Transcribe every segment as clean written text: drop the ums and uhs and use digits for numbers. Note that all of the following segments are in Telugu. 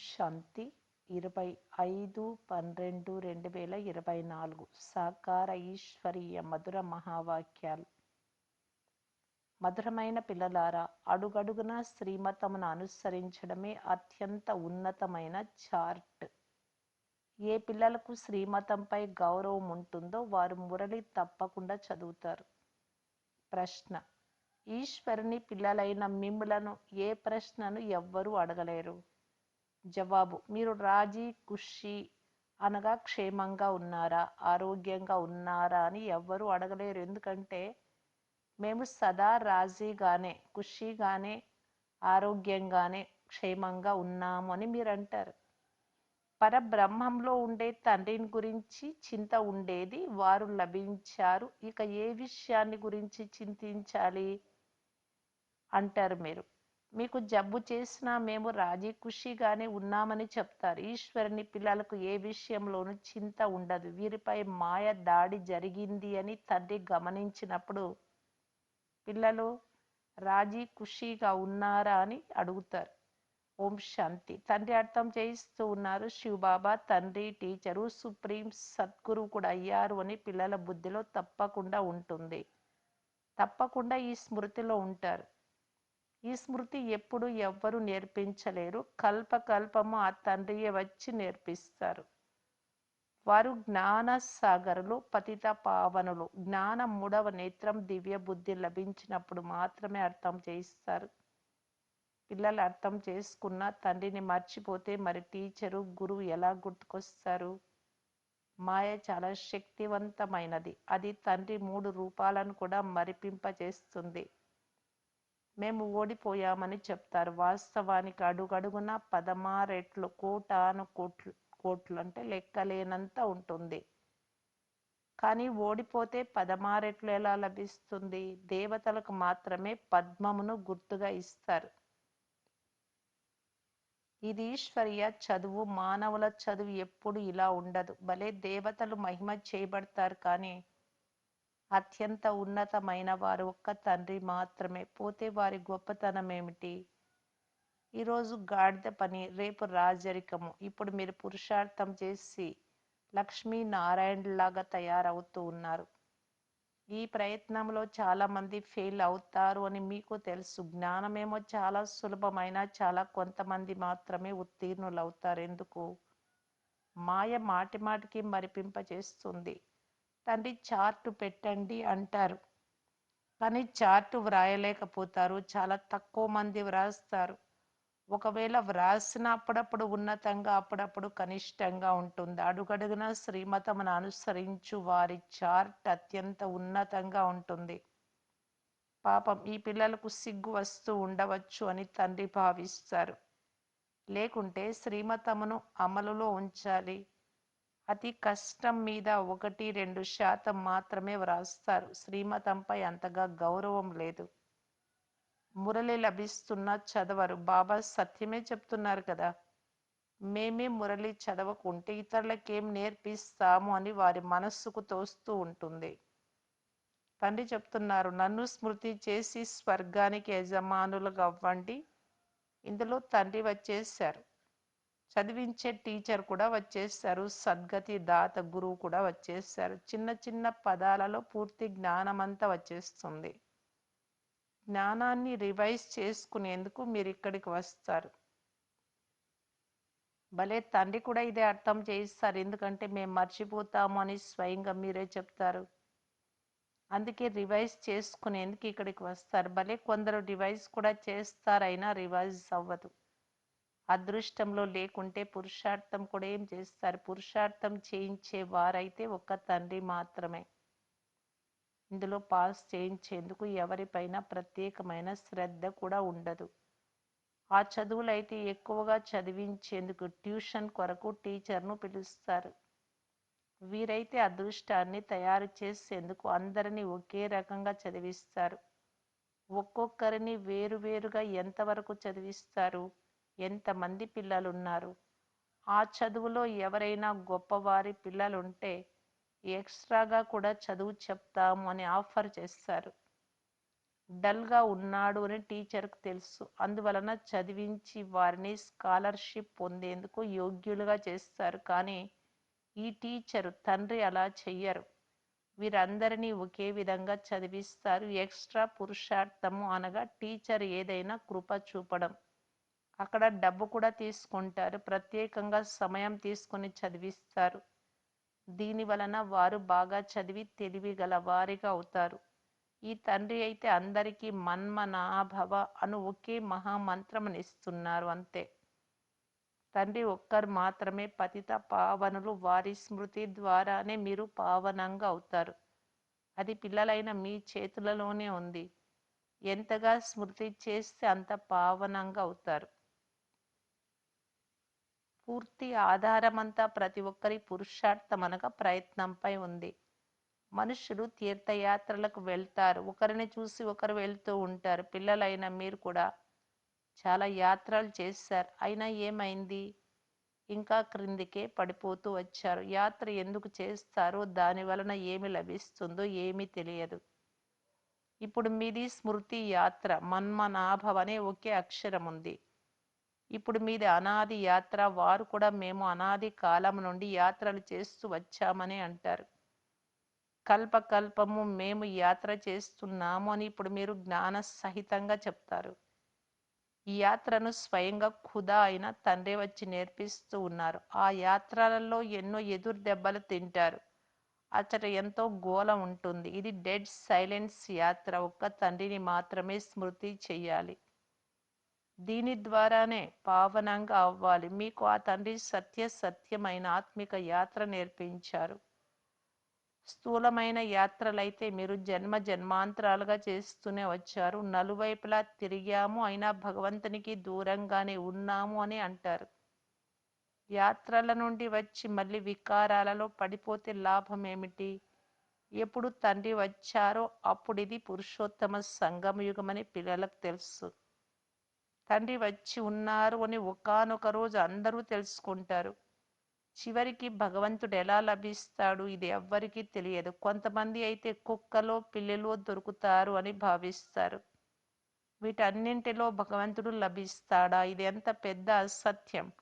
శాంతి 25/12/2024 సాకార ఈశ్వరీయ మధుర మహావాక్యాలు. మధురమైన పిల్లలారా, అడుగడుగునా శ్రీమతమును అనుసరించడమే అత్యంత ఉన్నతమైన చార్ట్. ఏ పిల్లలకు శ్రీమతంపై గౌరవం ఉంటుందో వారు మురళి తప్పకుండా చదువుతారు. ప్రశ్న: ఈశ్వరుని పిల్లలైన మిమ్ములను ఏ ప్రశ్నను ఎవ్వరూ అడగలేరు. జవాబు: మీరు రాజీ ఖుషీ అనగా క్షేమంగా ఉన్నారా, ఆరోగ్యంగా ఉన్నారా అని ఎవ్వరూ అడగలేరు. ఎందుకంటే మేము సదా రాజీగానే, ఖుషీగానే, ఆరోగ్యంగానే, క్షేమంగా ఉన్నాము అని మీరు అంటారు. పరబ్రహ్మంలో ఉండే తండ్రిని గురించి చింత ఉండేది, వారు లభించారు, ఇక ఏ విషయాన్ని గురించి చింతించాలి అంటారు మీరు. మీకు జబ్బు చేసినా మేము రాజీ ఖుషీగానే ఉన్నామని చెప్తారు. ఈశ్వరుని పిల్లలకు ఏ విషయంలోనూ చింత ఉండదు. వీరిపై మాయ దాడి జరిగింది అని తండ్రి గమనించినప్పుడు పిల్లలు రాజీ ఖుషీగా ఉన్నారా అని అడుగుతారు. ఓం శాంతి. తండ్రి అర్థం చేయిస్తూ ఉన్నారు. శివబాబా తండ్రి, టీచరు, సుప్రీం సద్గురు కూడా అయ్యారు అని పిల్లల బుద్ధిలో తప్పకుండా ఉంటుంది. తప్పకుండా ఈ స్మృతిలో ఉంటారు. ఈ స్మృతి ఎప్పుడు ఎవ్వరూ నేర్పించలేరు. కల్పకల్పము ఆ తండ్రియే వచ్చి నేర్పిస్తారు. వారు జ్ఞాన సాగరులు, పతిత పావనులు. జ్ఞానం మూడవ నేత్రం, దివ్య బుద్ధి లభించినప్పుడు మాత్రమే అర్థం చేయిస్తారు. పిల్లలు అర్థం చేసుకున్న తండ్రిని మర్చిపోతే మరి టీచరు, గురువు ఎలా గుర్తుకొస్తారు? మాయ చాలా శక్తివంతమైనది. అది తండ్రి 3 రూపాలను కూడా మరిపింపజేస్తుంది. మేము ఓడిపోయామని చెప్తారు. వాస్తవానికి అడుగడుగున 16 రెట్లు, కోటాను కోట్లు అంటే లెక్కలేనంత ఉంటుంది. కానీ ఓడిపోతే 16 రెట్లు ఎలా లభిస్తుంది? దేవతలకు మాత్రమే పద్మమును గుర్తుగా ఇస్తారు. ఇది ఈశ్వరీయ చదువు. మానవుల చదువు ఎప్పుడు ఇలా ఉండదు. భలే దేవతలు మహిమ చేయబడతారు, కానీ అత్యంత ఉన్నతమైన వారు ఒక్క తండ్రి మాత్రమే. పోతే వారి గొప్పతనం ఏమిటి? ఈరోజు గాడిద పని, రేపు రాజరికము. ఇప్పుడు మీరు పురుషార్థం చేసి లక్ష్మీనారాయణలాగా తయారవుతూ ఉన్నారు. ఈ ప్రయత్నంలో చాలా మంది ఫెయిల్ అవుతారు అని మీకు తెలుసు. జ్ఞానమేమో చాలా సులభమైన, చాలా కొంతమంది మాత్రమే ఉత్తీర్ణులవుతారు. ఎందుకు? మాయ మాటి మాటికి మరిపింపచేస్తుంది. తండ్రి చార్టు పెట్టండి అంటారు, కానీ చార్టు వ్రాయలేకపోతారు. చాలా తక్కువ మంది వ్రాస్తారు. ఒకవేళ వ్రాసిన అప్పుడప్పుడు ఉన్నతంగా, అప్పుడప్పుడు కనిష్టంగా ఉంటుంది. అడుగడుగున శ్రీమతమును అనుసరించు వారి చార్ట్ అత్యంత ఉన్నతంగా ఉంటుంది. పాపం ఈ పిల్లలకు సిగ్గు వస్తూ ఉండవచ్చు అని తండ్రి భావిస్తారు. లేకుంటే శ్రీమతమును అమలులో ఉంచాలి. అతి కష్టం మీద 1-2% మాత్రమే వ్రాస్తారు. శ్రీమతంపై అంతగా గౌరవం లేదు. మురళి లభిస్తున్నా చదవరు. బాబా సత్యమే చెప్తున్నారు కదా. మేమే మురళి చదవకుంటే ఇతరులకేం నేర్పిస్తాము అని వారి మనస్సుకు తోస్తూ ఉంటుంది. తండ్రి చెప్తున్నారు, నన్ను స్మృతి చేసి స్వర్గానికి యజమానులుగా అవ్వండి. ఇందులో తండ్రి వచ్చేసారు, చదివించే టీచర్ కూడా వచ్చేసారు, సద్గతి దాత గురువు కూడా వచ్చేసారు. చిన్న చిన్న పదాలలో పూర్తి జ్ఞానమంతా వచ్చేస్తుంది. జ్ఞానాన్ని రివైజ్ చేసుకునేందుకు మీరు ఇక్కడికి వస్తారు. భలే తండ్రి కూడా ఇదే అర్థం చేయిస్తారు. ఎందుకంటే మేము మర్చిపోతాము అని స్వయంగా మీరే చెప్తారు. అందుకే రివైజ్ చేసుకునేందుకు ఇక్కడికి వస్తారు. భలే కొందరు రివైజ్ కూడా చేస్తారైనా రివైజ్ అవ్వదు. అదృష్టంలో లేకుంటే పురుషార్థం కూడా ఏం చేస్తారు? పురుషార్థం చేయించే వారైతే ఒక్క తండ్రి మాత్రమే. ఇందులో పాస్ చేయించేందుకు ఎవరిపైన ప్రత్యేకమైన శ్రద్ధ కూడా ఉండదు. ఆ చదువులైతే ఎక్కువగా చదివించేందుకు ట్యూషన్ కొరకు టీచర్ను పిలుస్తారు. వీరైతే అదృష్టాన్ని తయారు చేసేందుకు అందరినీ ఒకే రకంగా చదివిస్తారు. ఒక్కొక్కరిని వేరువేరుగా ఎంతవరకు చదివిస్తారు? ఎంతమంది పిల్లలున్నారు? ఆ చదువులో ఎవరైనా గొప్పవారి పిల్లలుంటే ఎక్స్ట్రాగా కూడా చదువు చెప్తాము అని ఆఫర్ చేస్తారు. డల్గా ఉన్నాడు అని టీచర్కు తెలుసు. అందువలన చదివించి వారిని స్కాలర్షిప్ పొందేందుకు యోగ్యులుగా చేస్తారు. కానీ ఈ టీచరు తండ్రి అలా చెయ్యరు. వీరందరినీ ఒకే విధంగా చదివిస్తారు. ఎక్స్ట్రా పురుషార్థము అనగా టీచర్ ఏదైనా కృప చూపడం. అక్కడ డబ్బు కూడా తీసుకుంటారు. ప్రత్యేకంగా సమయం తీసుకొని చదివిస్తారు. దీని వలన వారు బాగా చదివి తెలివి గల వారిగా అవుతారు. ఈ తండ్రి అయితే అందరికీ మన్మనాభవ అను ఒకే మహామంత్రమునిస్తున్నారు అంతే. తండ్రి ఒక్కరు మాత్రమే పతిత పావనులు. వారి స్మృతి ద్వారానే మీరు పావనంగా అవుతారు. అది పిల్లలైన మీ చేతులలోనే ఉంది. ఎంతగా స్మృతి చేస్తే అంత పావనంగా అవుతారు. పూర్తి ఆధారమంతా ప్రతి ఒక్కరి పురుషార్థం అనగా ప్రయత్నంపై ఉంది. మనుషులు తీర్థయాత్రలకు వెళ్తారు. ఒకరిని చూసి ఒకరు వెళ్తూ ఉంటారు. పిల్లలైన మీరు కూడా చాలా యాత్రలు చేశారు. అయినా ఏమైంది? ఇంకా క్రిందికే పడిపోతూ వచ్చారు. యాత్ర ఎందుకు చేస్తారో, దాని వలన ఏమి లభిస్తుందో ఏమీ తెలియదు. ఇప్పుడు మీది స్మృతి యాత్ర. మన్మనాభవ అనే ఒకే అక్షరం ఉంది. ఇప్పుడు మీది అనాది యాత్ర. వారు కూడా మేము అనాది కాలం నుండి యాత్రలు చేస్తూ వచ్చామని అంటారు. కల్పకల్పము మేము యాత్ర చేస్తున్నాము అని ఇప్పుడు మీరు జ్ఞాన సహితంగా చెప్తారు. ఈ యాత్రను స్వయంగా ఖుదా అయిన తండ్రి వచ్చి నేర్పిస్తూ ఉన్నారు. ఆ యాత్రలలో ఎన్నో ఎదురు దెబ్బలు తింటారు. అచ్చట ఎంతో గోల ఉంటుంది. ఇది డెడ్ సైలెన్స్ యాత్ర. ఒక్క తండ్రిని మాత్రమే స్మృతి చెయ్యాలి. దీని ద్వారానే పావనంగా అవ్వాలి. మీకు ఆ తండ్రి సత్యమైన ఆత్మిక యాత్ర నేర్పించారు. స్థూలమైన యాత్రలైతే మీరు జన్మ జన్మాంతరాలుగా చేస్తూనే వచ్చారు. నలువైపులా తిరిగాము, అయినా భగవంతునికి దూరంగానే ఉన్నాము అని అంటారు. యాత్రల నుండి వచ్చి మళ్ళీ వికారాలలో పడిపోతే లాభం ఏమిటి? ఎప్పుడు తండ్రి వచ్చారో అప్పుడు ఇది పురుషోత్తమ సంగమయుగమని పిల్లలకు తెలుసు. తండ్రి వచ్చి ఉన్నారు అని ఒకానొక రోజు అందరూ తెలుసుకుంటారు. చివరికి భగవంతుడు ఎలా లభిస్తాడు ఇది ఎవ్వరికీ తెలియదు. కొంతమంది అయితే కుక్కలో పిల్లిలో దొరుకుతారు అని భావిస్తారు. వీటన్నింటిలో భగవంతుడు లభిస్తాడా? ఇది ఎంత పెద్ద అసత్యం.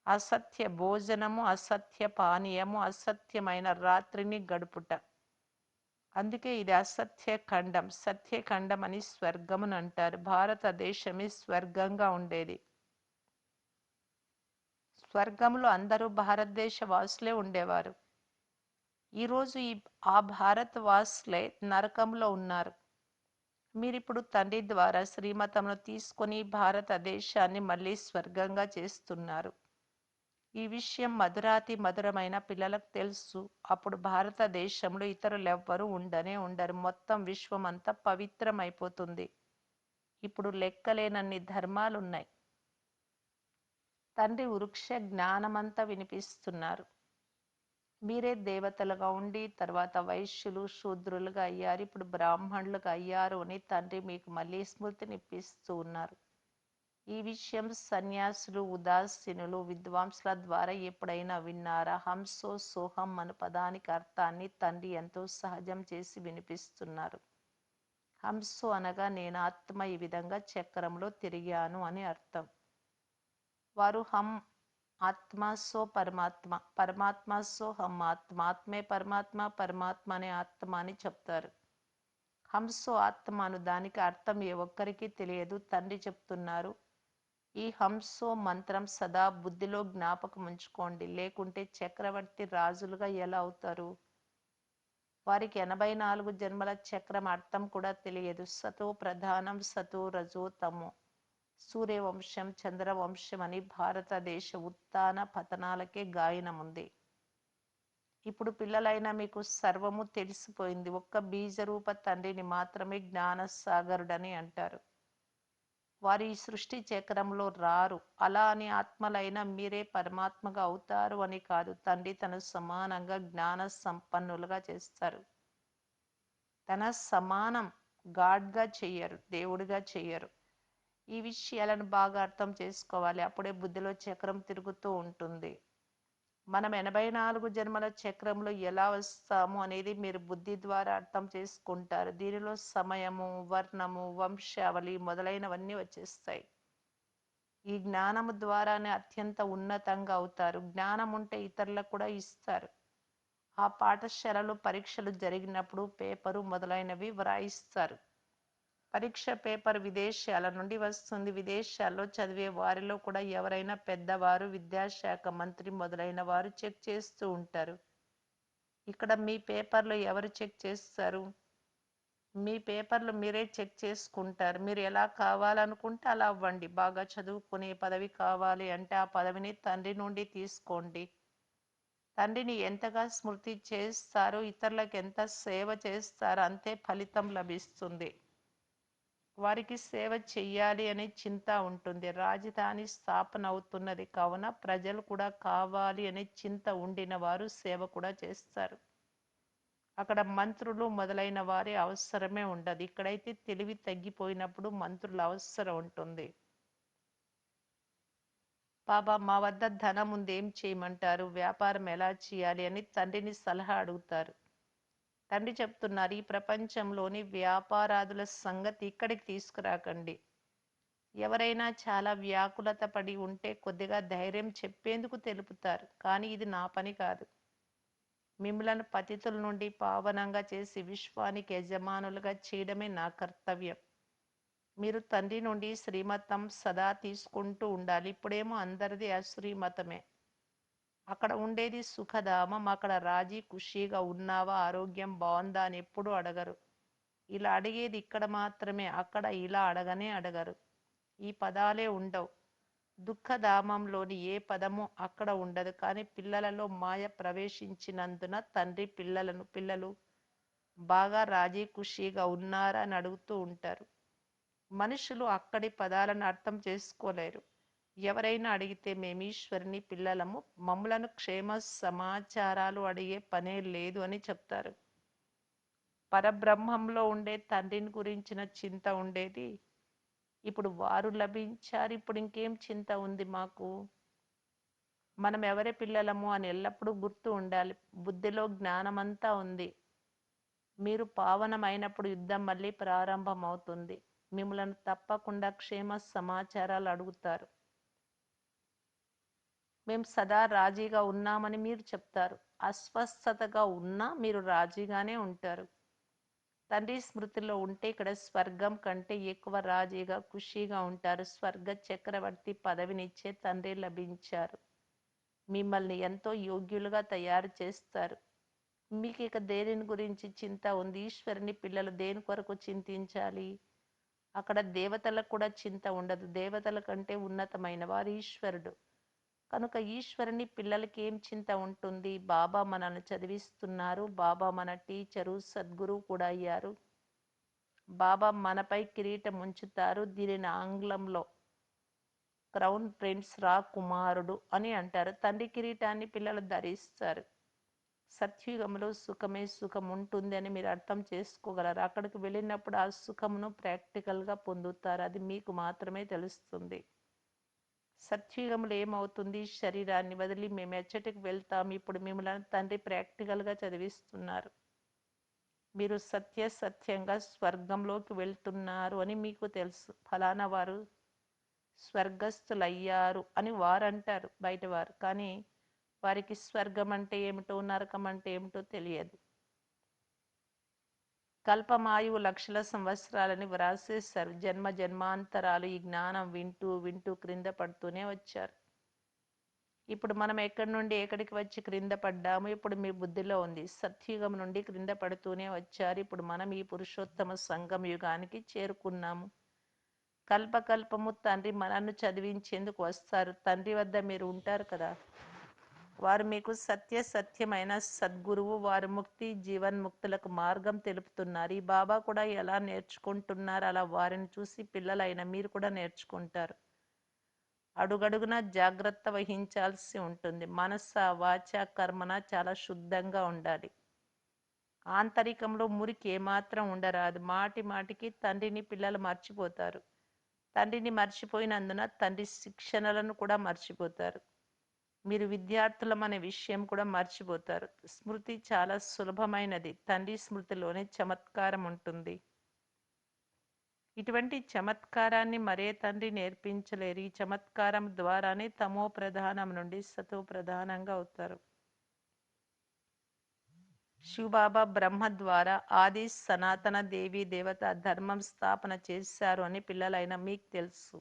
అసత్య భోజనము, అసత్య పానీయము, అసత్యమైన రాత్రిని గడుపుట. అందుకే ఇది అసత్య ఖండం. సత్యఖండం అని స్వర్గమును అంటారు. భారతదేశమే స్వర్గంగా ఉండేది. స్వర్గంలో అందరూ భారతదేశ వాసులే ఉండేవారు. ఈరోజు ఆ భారత్ వాసులే నరకంలో ఉన్నారు. మీరిప్పుడు తండ్రి ద్వారా శ్రీమతమును తీసుకొని భారతదేశాన్ని మళ్ళీ స్వర్గంగా చేస్తున్నారు. ఈ విషయం మధురాతి మధురమైన పిల్లలకు తెలుసు. అప్పుడు భారతదేశంలో ఇతరులెవ్వరూ ఉండరు. మొత్తం విశ్వమంతా పవిత్రమైపోతుంది. ఇప్పుడు లెక్కలేనన్ని ధర్మాలున్నాయి. తండ్రి వృక్ష జ్ఞానమంతా వినిపిస్తున్నారు. మీరే దేవతలుగా ఉండి తర్వాత వైశ్యులు శూద్రులుగా అయ్యారు. ఇప్పుడు బ్రాహ్మణులుగా అయ్యారు అని తండ్రి మీకు మళ్ళీ స్మృతినిప్పిస్తూ ఉన్నారు. ఈ విషయం సన్యాసులు, ఉదాసీనులు, విద్వాంసుల ద్వారా ఎప్పుడైనా విన్నారా? హంసో సోహం అను పదానికి అర్థాన్ని తండ్రి ఎంతో సహజం చేసి వినిపిస్తున్నారు. హంసో అనగా నేను ఆత్మ, ఈ విధంగా చక్రంలో తిరిగాను అని అర్థం. వారు హం ఆత్మ, సో పరమాత్మ, పరమాత్మ సో హం ఆత్మ, ఆత్మే పరమాత్మ, పరమాత్మ అనే ఆత్మ అని చెప్తారు. హంసో ఆత్మ అను దానికి అర్థం ఏ ఒక్కరికి తెలియదు. తండ్రి చెప్తున్నారు, ఈ హంసో మంత్రం సదా బుద్ధిలో జ్ఞాపకం ఉంచుకోండి. లేకుంటే చక్రవర్తి రాజులుగా ఎలా అవుతారు? వారికి 84 జన్మల చక్రం అర్థం కూడా తెలియదు. సతో ప్రధానం, సతో రజో తమో, సూర్యవంశం, చంద్రవంశం అని భారతదేశ ఉత్థాన పతనాలకే గాయనం ఉంది. ఇప్పుడు పిల్లలైన మీకు సర్వము తెలిసిపోయింది. ఒక్క బీజరూప తండ్రిని మాత్రమే జ్ఞానసాగరుడని అంటారు. వారు ఈ సృష్టి చక్రంలో రారు. అలా అని ఆత్మలైన మీరే పరమాత్మగా అవుతారు అని కాదు. తండ్రి తను సమానంగా జ్ఞాన సంపన్నులుగా చేస్తారు. తన సమానం గాడ్గా చెయ్యరు, దేవుడిగా చెయ్యరు. ఈ విషయాలను బాగా అర్థం చేసుకోవాలి. అప్పుడే బుద్ధిలో చక్రం తిరుగుతూ ఉంటుంది. మనం 84 జన్మల చక్రంలో ఎలా వస్తాము అనేది మీరు బుద్ధి ద్వారా అర్థం చేసుకుంటారు. దీనిలో సమయము, వర్ణము, వంశావళి మొదలైనవన్నీ వచ్చేస్తాయి. ఈ జ్ఞానము ద్వారానే అత్యంత ఉన్నతంగా అవుతారు. జ్ఞానం ఉంటే ఇతరులకు కూడా ఇస్తారు. ఆ పాఠశాలలో పరీక్షలు జరిగినప్పుడు పేపరు మొదలైనవి వ్రాయిస్తారు. పరీక్ష పేపర్ విదేశాల నుండి వస్తుంది. విదేశాల్లో చదివే వారిలో కూడా ఎవరైనా పెద్దవారు, విద్యాశాఖ మంత్రి మొదలైన వారు చెక్ చేస్తూ ఉంటారు. ఇక్కడ మీ పేపర్లో ఎవరు చెక్ చేస్తారు? మీ పేపర్లు మీరే చెక్ చేసుకుంటారు. మీరు ఎలా కావాలనుకుంటే అలా అవ్వండి. బాగా చదువుకునే పదవి కావాలి అంటే ఆ పదవిని తండ్రి నుండి తీసుకోండి. తండ్రిని ఎంతగా స్మృతి చేస్తారో, ఇతరులకు ఎంత సేవ చేస్తారో అంతే ఫలితం లభిస్తుంది. వారికి సేవ చెయ్యాలి అనే చింత ఉంటుంది. రాజధాని స్థాపన అవుతున్నది కావున ప్రజలు కూడా కావాలి అనే చింత ఉండిన వారు సేవ కూడా చేస్తారు. అక్కడ మంత్రులు మొదలైన వారి అవసరమే ఉండదు. ఇక్కడైతే తెలివి తగ్గిపోయినప్పుడు మంత్రుల అవసరం ఉంటుంది. బాబా, మా వద్ద ధనం ఉంది, ఏం చేయమంటారు, వ్యాపారం ఎలా చేయాలి అని తండ్రిని సలహా అడుగుతారు. తండ్రి చెప్తున్నారు, ఈ ప్రపంచంలోని వ్యాపారాదుల సంగతి ఇక్కడికి తీసుకురాకండి. ఎవరైనా చాలా వ్యాకులత పడి ఉంటే కొద్దిగా ధైర్యం చెప్పేందుకు తెలుపుతారు. కానీ ఇది నా పని కాదు. మిమ్మలను పతితుల నుండి పావనంగా చేసి విశ్వానికి యజమానులుగా చేయడమే నా కర్తవ్యం. మీరు తండ్రి నుండి శ్రీమతం సదా తీసుకుంటూ ఉండాలి. ఇప్పుడేమో అందరిది అశ్రీమతమే. అక్కడ ఉండేది సుఖధామం. అక్కడ రాజీ ఖుషీగా ఉన్నావా, ఆరోగ్యం బాగుందా అని ఎప్పుడు అడగరు. ఇలా అడిగేది ఇక్కడ మాత్రమే. అక్కడ ఇలా అడగనే అడగరు. ఈ పదాలే ఉండవు. దుఃఖధామంలోని ఏ పదము అక్కడ ఉండదు. కానీ పిల్లలలో మాయ ప్రవేశించినందున తండ్రి పిల్లలు బాగా రాజీ ఖుషీగా ఉన్నారా అని అడుగుతూ ఉంటారు. మనుషులు అక్కడి పదాలను అర్థం చేసుకోలేరు. ఎవరైనా అడిగితే మేము ఈశ్వరుని పిల్లలము, మమ్ములను క్షేమ సమాచారాలు అడిగే పనే లేదు అని చెప్తారు. పరబ్రహ్మంలో ఉండే తండ్రిని గురించిన చింత ఉండేది. ఇప్పుడు వారు లభించారు. ఇప్పుడు ఇంకేం చింత ఉంది మాకు? మనం ఎవరి పిల్లలము అని ఎల్లప్పుడూ గుర్తు ఉండాలి. బుద్ధిలో జ్ఞానమంతా ఉంది. మీరు పావనమైనప్పుడు యుద్ధం మళ్ళీ ప్రారంభమవుతుంది. మిమ్మలను తప్పకుండా క్షేమ సమాచారాలు అడుగుతారు. మేము సదా రాజీగా ఉన్నామని మీరు చెప్తారు. అస్వస్థతగా ఉన్నా మీరు రాజీగానే ఉంటారు. తండ్రి స్మృతిలో ఉంటే ఇక్కడ స్వర్గం కంటే ఎక్కువ రాజీగా ఖుషీగా ఉంటారు. స్వర్గ చక్రవర్తి పదవినిచ్చే తండ్రి లభించారు. మిమ్మల్ని ఎంతో యోగ్యులుగా తయారు చేస్తారు. మీకు ఇక దేనిని గురించి చింత ఉంది? ఈశ్వరుని పిల్లలు దేని కొరకు చింతించాలి? అక్కడ దేవతలకు కూడా చింత ఉండదు. దేవతల కంటే ఉన్నతమైన వారు ఈశ్వరుడు. కనుక ఈశ్వరుని పిల్లలకి ఏం చింత ఉంటుంది? బాబా మనల్ని చదివిస్తున్నారు. బాబా మన టీచరు, సద్గురువు కూడా అయ్యారు. బాబా మనపై కిరీటం ఉంచుతారు. దీనిని ఆంగ్లంలో క్రౌన్ ప్రిన్స్ రాకుమారుడు అని అంటారు. తండ్రి కిరీటాన్ని పిల్లలు ధరిస్తారు. సత్యుగంలో సుఖమే సుఖం ఉంటుంది అని మీరు అర్థం చేసుకోగలరు. అక్కడికి వెళ్ళినప్పుడు ఆ సుఖమును ప్రాక్టికల్గా పొందుతారు. అది మీకు మాత్రమే తెలుస్తుంది. సత్యుగంలో ఏమవుతుంది? శరీరాన్ని వదిలి మేము ఎచ్చటికి వెళ్తాం. ఇప్పుడు మిమ్మల్ని తండ్రి ప్రాక్టికల్గా చదివిస్తున్నారు. మీరు సత్యంగా స్వర్గంలోకి వెళ్తున్నారు అని మీకు తెలుసు. ఫలానా వారు స్వర్గస్థులయ్యారు అని వారు అంటారు బయటవారు. కానీ వారికి స్వర్గం అంటే ఏమిటో, నరకం అంటే ఏమిటో తెలియదు. కల్పమాయువు లక్షల సంవత్సరాలని వ్రాసేశారు. జన్మ జన్మాంతరాలు ఈ జ్ఞానం వింటూ వింటూ క్రింద పడుతూనే వచ్చారు. ఇప్పుడు మనం ఎక్కడి నుండి ఎక్కడికి వచ్చి క్రింద పడ్డాము? ఇప్పుడు మీ బుద్ధిలో ఉంది. సత్యుగం నుండి క్రింద పడుతూనే వచ్చారు. ఇప్పుడు మనం ఈ పురుషోత్తమ సంగం యుగానికి చేరుకున్నాము. కల్పకల్పము తండ్రి మనల్ని చదివించేందుకు వస్తారు. తండ్రి వద్ద మీరు ఉంటారు కదా. వారు మీకు సత్యమైన సద్గురువు. వారు ముక్తి జీవన్ముక్తులకు మార్గం తెలుపుతున్నారు. ఈ బాబా కూడా ఎలా నేర్చుకుంటున్నారు, అలా వారిని చూసి పిల్లలైన మీరు కూడా నేర్చుకుంటారు. అడుగడుగున జాగ్రత్త వహించాల్సి ఉంటుంది. మనస వాచ కర్మన చాలా శుద్ధంగా ఉండాలి. ఆంతరికంలో మురికి ఏమాత్రం ఉండరాదు. మాటి మాటికి తండ్రిని పిల్లలు మర్చిపోతారు. తండ్రిని మర్చిపోయినందున తండ్రి శిక్షణలను కూడా మర్చిపోతారు. మీరు విద్యార్థులం అనే విషయం కూడా మర్చిపోతారు. స్మృతి చాలా సులభమైనది. తండ్రి స్మృతిలోనే చమత్కారం ఉంటుంది. ఇటువంటి చమత్కారాన్ని మరే తండ్రి నేర్పించలేరు. ఈ చమత్కారం ద్వారానే తమో ప్రధానం నుండి సతో ప్రధానంగా అవుతారు. శివబాబా బ్రహ్మ ద్వారా ఆది సనాతన దేవి దేవత ధర్మం స్థాపన చేశారు అని పిల్లలైన మీకు తెలుసు.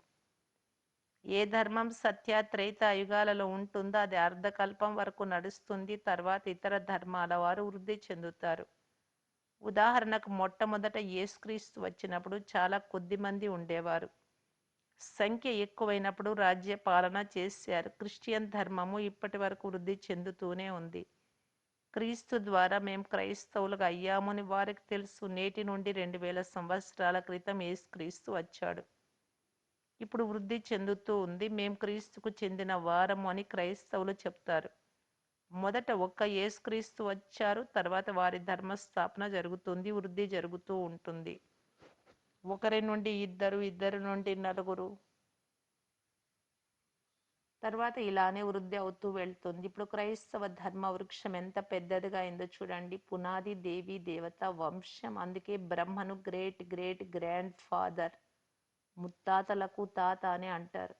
ఏ ధర్మం సత్య త్రేత యుగాలలో ఉంటుందో అది అర్ధకల్పం వరకు నడుస్తుంది. తర్వాత ఇతర ధర్మాల వారు వృద్ధి చెందుతారు. ఉదాహరణకు మొట్టమొదట యేసుక్రీస్తు వచ్చినప్పుడు చాలా కొద్ది మంది ఉండేవారు. సంఖ్య ఎక్కువైనప్పుడు రాజ్య పాలన చేశారు. క్రిస్టియన్ ధర్మము ఇప్పటి వరకు వృద్ధి చెందుతూనే ఉంది. క్రీస్తు ద్వారా మేము క్రైస్తవులుగా అయ్యామని వారికి తెలుసు. నేటి నుండి 2000 సంవత్సరాల క్రితం యేసుక్రీస్తు వచ్చాడు. ఇప్పుడు వృద్ధి చెందుతూ ఉంది. మేము క్రీస్తుకు చెందిన వారము అని క్రైస్తవులు చెప్తారు. మొదట ఒక్క యేసుక్రీస్తు వచ్చారు. తర్వాత వారి ధర్మస్థాపన జరుగుతుంది. వృద్ధి జరుగుతూ ఉంటుంది. ఒకరి నుండి ఇద్దరు, ఇద్దరు నుండి నలుగురు, తర్వాత ఇలానే వృద్ధి అవుతూ వెళ్తుంది. ఇప్పుడు క్రైస్తవ ధర్మ వృక్షం ఎంత పెద్దదిగా అయిందో చూడండి. పునాది దేవి దేవత వంశం. అందుకే బ్రహ్మను గ్రేట్ గ్రేట్ గ్రాండ్ ఫాదర్, ముత్తాతలకు తాత అని అంటారు.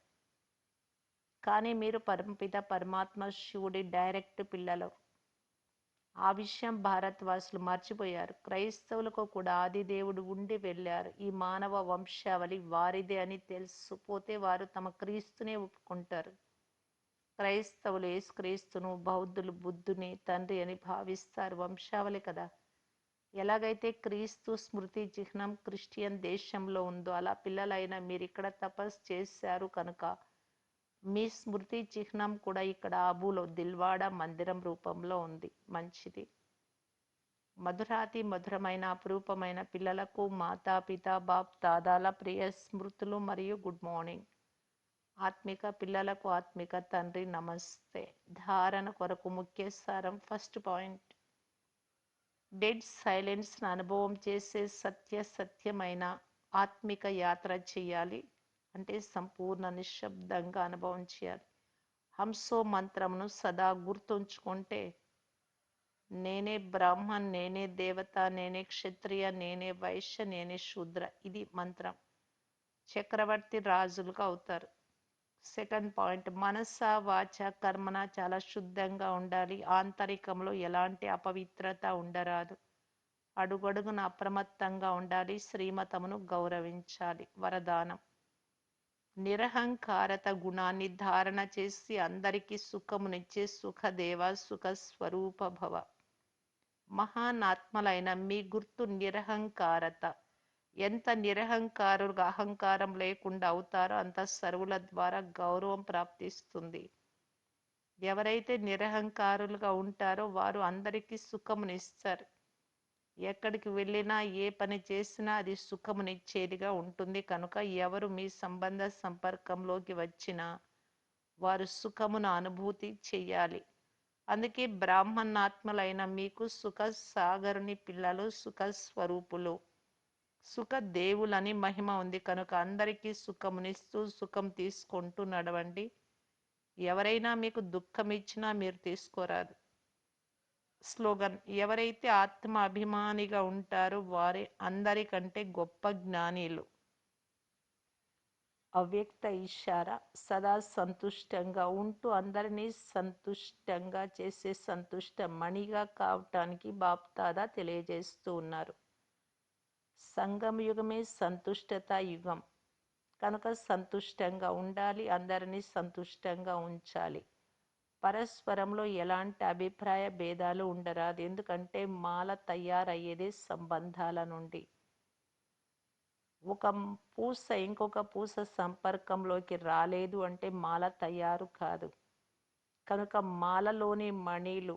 కానీ మీరు పరమపిత పరమాత్మ శివుడి డైరెక్ట్ పిల్లలు. ఆ విషయం భారతవాసులు మర్చిపోయారు. క్రైస్తవులకు కూడా ఆది దేవుడు ఉండి వెళ్ళారు. ఈ మానవ వంశావళి వారిదే అని తెలిసిపోతే వారు తమ క్రీస్తునే ఒప్పుకుంటారు. క్రైస్తవులు యేసుక్రీస్తును, బౌద్ధులు బుద్ధుని తండ్రి అని భావిస్తారు. వంశావళి కదా. ఎలాగైతే క్రీస్తు స్మృతి చిహ్నం క్రిస్టియన్ దేశంలో ఉందో అలా పిల్లలైన మీరు ఇక్కడ తపస్సు చేశారు కనుక మీ స్మృతి చిహ్నం కూడా ఇక్కడ ఆబులో దిల్వాడ మందిరం రూపంలో ఉంది. మంచిది. మధురాతి మధురమైన అపురూపమైన పిల్లలకు మాతాపిత బాప్ దాదాల ప్రియ స్మృతులు మరియు గుడ్ మార్నింగ్. ఆత్మిక పిల్లలకు ఆత్మిక తండ్రి నమస్తే. ధారణ కొరకు ముఖ్య సారం. ఫస్ట్ పాయింట్, డెడ్ సైలెన్స్ అనుభవం చేసే సత్యమైన ఆత్మిక యాత్ర చేయాలి. అంటే సంపూర్ణ నిశ్శబ్దంగా అనుభవం చేయాలి. హంసో మంత్రమును సదా గుర్తుంచుకుంటే నేనే బ్రాహ్మణ్, నేనే దేవత, నేనే క్షత్రియ, నేనే వైశ్య, నేనే శూద్ర. ఇది మంత్రం. చక్రవర్తి రాజులుగా అవుతారు. సెకండ్ పాయింట్, మనస వాచ కర్మన చాలా శుద్ధంగా ఉండాలి. ఆంతరికంలో ఎలాంటి అపవిత్రత ఉండరాదు. అడుగడుగున అప్రమత్తంగా ఉండాలి. శ్రీమతమును గౌరవించాలి. వరదానం, నిరహంకారత గుణాన్ని ధారణ చేసి అందరికీ సుఖమునిచ్చే సుఖదేవ సుఖ స్వరూప భవ. మహానాత్మలైన మీ గుర్తు నిరహంకారత. ఎంత నిరహంకారులుగా అహంకారం లేకుండా అవుతారో అంత సర్వుల ద్వారా గౌరవం ప్రాప్తిస్తుంది. ఎవరైతే నిరహంకారులుగా ఉంటారో వారు అందరికీ సుఖమునిస్తారు. ఎక్కడికి వెళ్ళినా ఏ పని చేసినా అది సుఖమునిచ్చేదిగా ఉంటుంది. కనుక ఎవరు మీ సంబంధ సంపర్కంలోకి వచ్చినా వారు సుఖమును అనుభూతి చెయ్యాలి. అందుకే బ్రాహ్మణాత్మలైన మీకు సుఖ సాగరుని పిల్లలు సుఖ స్వరూపులు, సుఖ దేవులని మహిమ ఉంది. కనుక అందరికీ సుఖమునిస్తూ సుఖం తీసుకుంటూ నడవండి. ఎవరైనా మీకు దుఃఖం ఇచ్చినా మీరు తీసుకోరాదు. స్లోగన్, ఎవరైతే ఆత్మ అభిమానిగా ఉంటారో వారే అందరికంటే గొప్ప జ్ఞానిలు. అవ్యక్త ఇషారా, సదా సంతుష్టంగా ఉంటూ అందరినీ సంతుష్టంగా చేసే సంతుష్ట మణిగా కావటానికి బాప్దాదా తెలియజేస్తూ ఉన్నారు. సంగమ యుగమే సంతుష్టత యుగం. కనుక సంతుష్టంగా ఉండాలి. అందరినీ సంతుష్టంగా ఉంచాలి. పరస్పరంలో ఎలాంటి అభిప్రాయ భేదాలు ఉండరాదు. ఎందుకంటే మాల తయారయ్యేదే సంబంధాల నుండి. ఒక పూస ఇంకొక పూస సంపర్కంలోకి రాలేదు అంటే మాల తయారు కాదు. కనుక మాలలోని మణిలు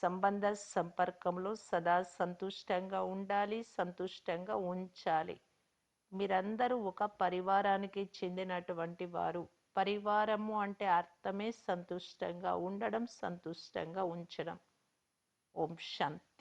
సంబంధ సంపర్కంలో సదా సంతుష్టంగా ఉండాలి, సంతుష్టంగా ఉంచాలి. మీరందరూ ఒక పరివారానికి చెందినటువంటి వారు. పరివారము అంటే అర్థమే సంతుష్టంగా ఉండడం, సంతుష్టంగా ఉంచడం. ఓం శాంతి.